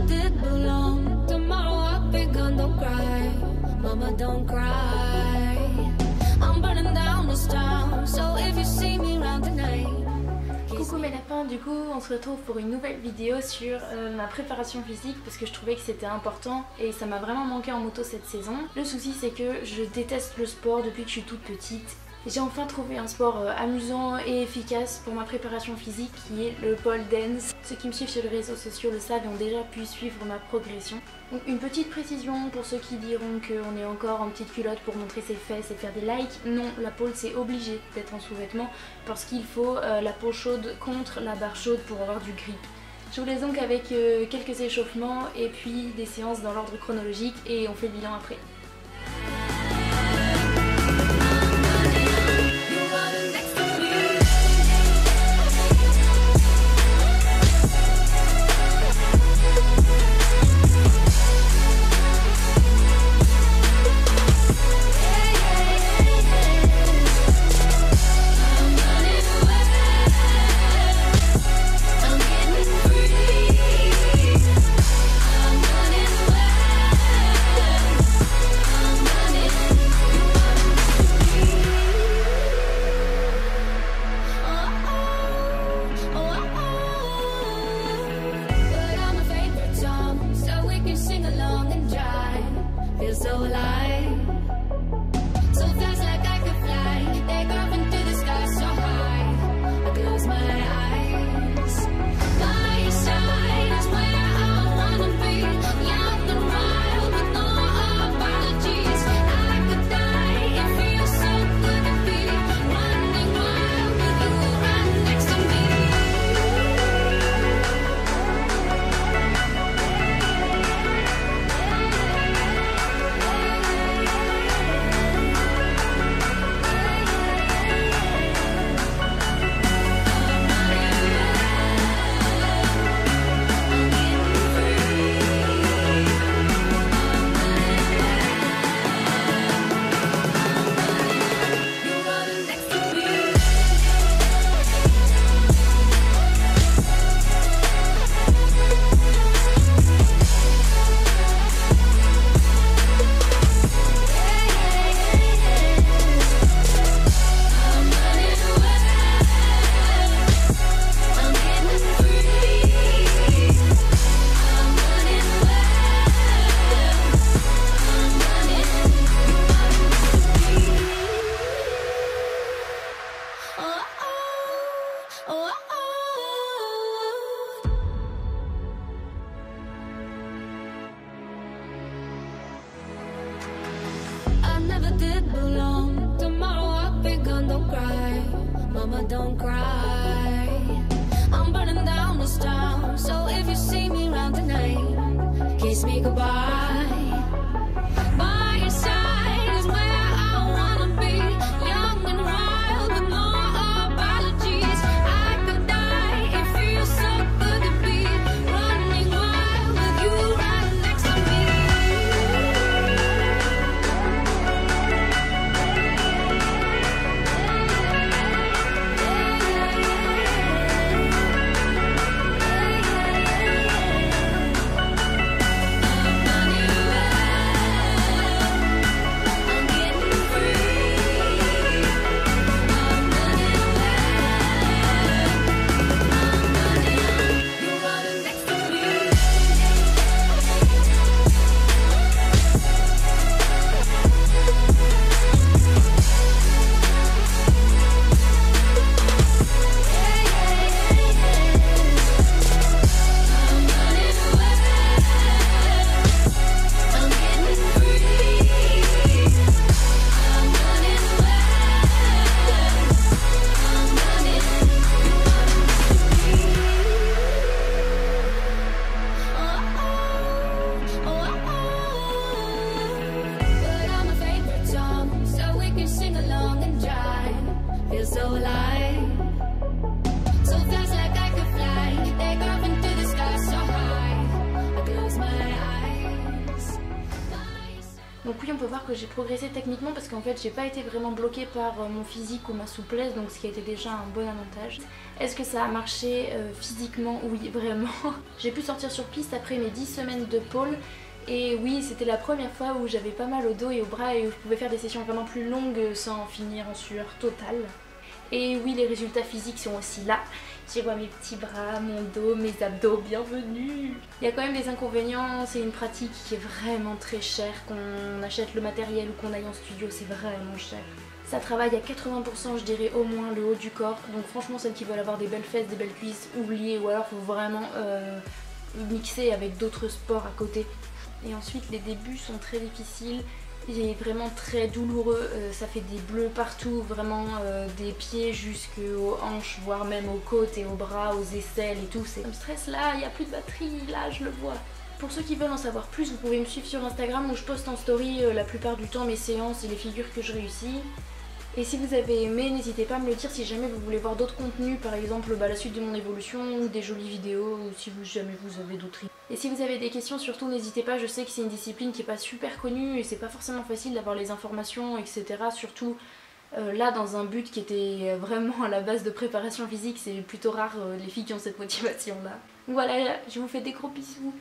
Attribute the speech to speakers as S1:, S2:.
S1: did belong. Tomorrow I'll be gone, don't cry. Mama, don't cry. I'm burning down this town, so if you see me round tonight.
S2: Coucou mes lapins, du coup on se retrouve pour une nouvelle vidéo sur ma préparation physique parce que je trouvais que c'était important et ça m'a vraiment manqué en moto cette saison. Le souci c'est que je déteste le sport depuis que je suis toute petite. J'ai enfin trouvé un sport amusant et efficace pour ma préparation physique qui est le pole dance. Ceux qui me suivent sur les réseaux sociaux le savent et ont déjà pu suivre ma progression. Donc une petite précision pour ceux qui diront qu'on est encore en petite culotte pour montrer ses fesses et faire des likes. Non, la pole c'est obligé d'être en sous-vêtements parce qu'il faut la peau chaude contre la barre chaude pour avoir du grip. Je vous laisse donc avec quelques échauffements et puis des séances dans l'ordre chronologique et on fait le bilan après.
S1: So alive, so fast like I could fly. Take off into the sky so high. I close my eyes. By your side is where I wanna be. Young and wild with no apologies. I could die. It feels so good to be running wild with you right next to me. Never did belong. Tomorrow I'll be gone, don't cry. Mama, don't cry. I'm burning down this town, so if you see me round tonight, kiss me goodbye. By your side is where I wanna be. Young and wild with no apologies. I could die. It feels so good to be running wild with you right next to me.
S2: oui, on peut voir que j'ai progressé techniquement parce qu'en fait j'ai pas été vraiment bloquée par mon physique ou ma souplesse, donc ce qui a été déjà un bon avantage. Est-ce que ça a marché physiquement? Oui, vraiment. J'ai pu sortir sur piste après mes 10 semaines de pole. Et oui, c'était la première fois où j'avais pas mal au dos et au bras et où je pouvais faire des sessions vraiment plus longues sans finir en sueur totale. Et oui, les résultats physiques sont aussi là. J'y vois mes petits bras, mon dos, mes abdos, bienvenue. Il y a quand même des inconvénients, c'est une pratique qui est vraiment très chère. Qu'on achète le matériel ou qu'on aille en studio, c'est vraiment cher. Ça travaille à 80%, je dirais au moins, le haut du corps. Donc franchement, celles qui veulent avoir des belles fesses, des belles cuisses, oubliez. Ou alors faut vraiment mixer avec d'autres sports à côté. Et ensuite les débuts sont très difficiles, il est vraiment très douloureux, ça fait des bleus partout, vraiment des pieds jusqu'aux hanches, voire même aux côtes et aux bras, aux aisselles et tout. Ça me stresse là, il n'y a plus de batterie, là je le vois. Pour ceux qui veulent en savoir plus, vous pouvez me suivre sur Instagram où je poste en story la plupart du temps mes séances et les figures que je réussis. Et si vous avez aimé, n'hésitez pas à me le dire si jamais vous voulez voir d'autres contenus, par exemple la suite de mon évolution ou des jolies vidéos, ou si jamais vous avez d'autres idées. Et si vous avez des questions, surtout n'hésitez pas, je sais que c'est une discipline qui est pas super connue et c'est pas forcément facile d'avoir les informations, etc. Surtout là dans un but qui était vraiment à la base de préparation physique, c'est plutôt rare les filles qui ont cette motivation là. Voilà, je vous fais des gros bisous.